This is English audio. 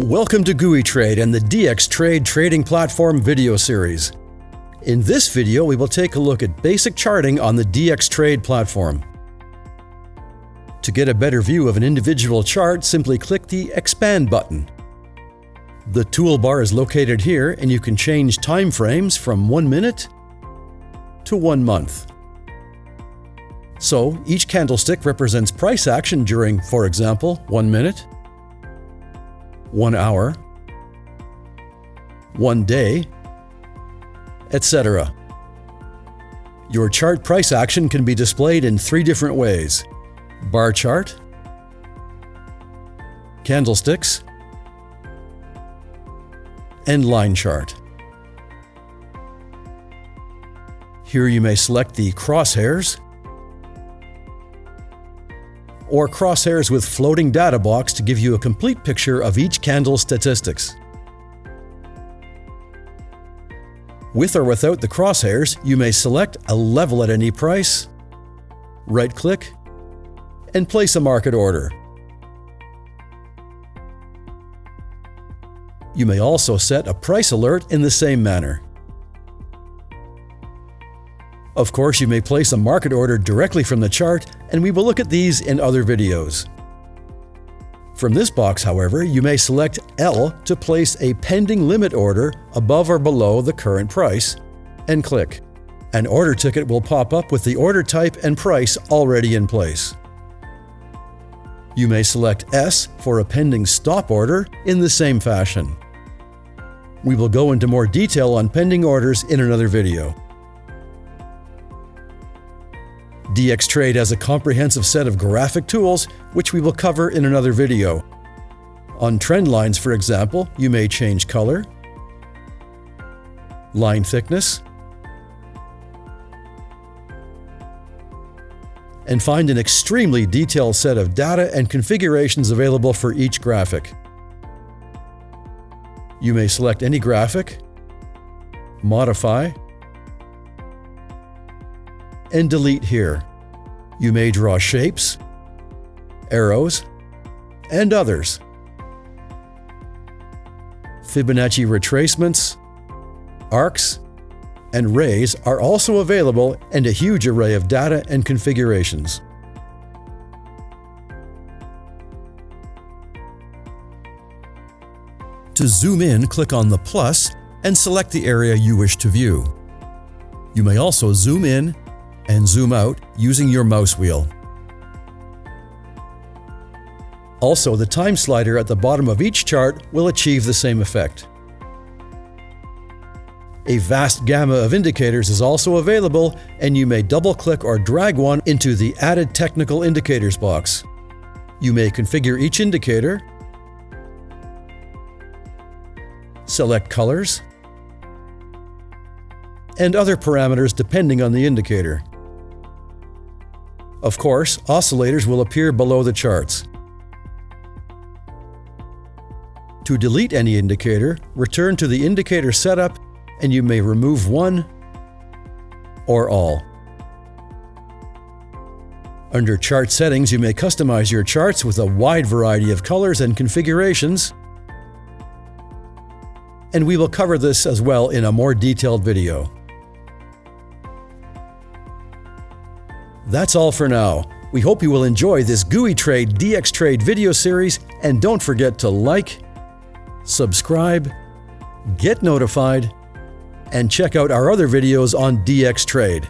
Welcome to GooeyTrade and the DxTrade trading platform video series. In this video, we will take a look at basic charting on the DxTrade platform. To get a better view of an individual chart, simply click the Expand button. The toolbar is located here, and you can change time frames from 1 minute to 1 month. So, each candlestick represents price action during, for example, 1 minute, 1 hour, 1 day, etc. Your chart price action can be displayed in 3 different ways: bar chart, candlesticks, and line chart. Here you may select the crosshairs or crosshairs with floating data box to give you a complete picture of each candle's statistics. With or without the crosshairs, you may select a level at any price, right-click, and place a market order. You may also set a price alert in the same manner. Of course, you may place a market order directly from the chart, and we will look at these in other videos. From this box, however, you may select L to place a pending limit order above or below the current price, and click. An order ticket will pop up with the order type and price already in place. You may select S for a pending stop order in the same fashion. We will go into more detail on pending orders in another video. DxTrade has a comprehensive set of graphic tools, which we will cover in another video. On trend lines, for example, you may change color, line thickness, and find an extremely detailed set of data and configurations available for each graphic. You may select any graphic, modify, and delete here. You may draw shapes, arrows, and others. Fibonacci retracements, arcs, and rays are also available, and a huge array of data and configurations. To zoom in, click on the plus and select the area you wish to view. You may also zoom in and zoom out using your mouse wheel. Also, the time slider at the bottom of each chart will achieve the same effect. A vast gamma of indicators is also available, and you may double-click or drag one into the Added Technical Indicators box. You may configure each indicator, select colors, and other parameters depending on the indicator. Of course, oscillators will appear below the charts. To delete any indicator, return to the indicator setup, and you may remove one or all. Under Chart Settings, you may customize your charts with a wide variety of colors and configurations, and we will cover this as well in a more detailed video. That's all for now. We hope you will enjoy this GooeyTrade DxTrade video series, and don't forget to like, subscribe, get notified, and check out our other videos on DxTrade.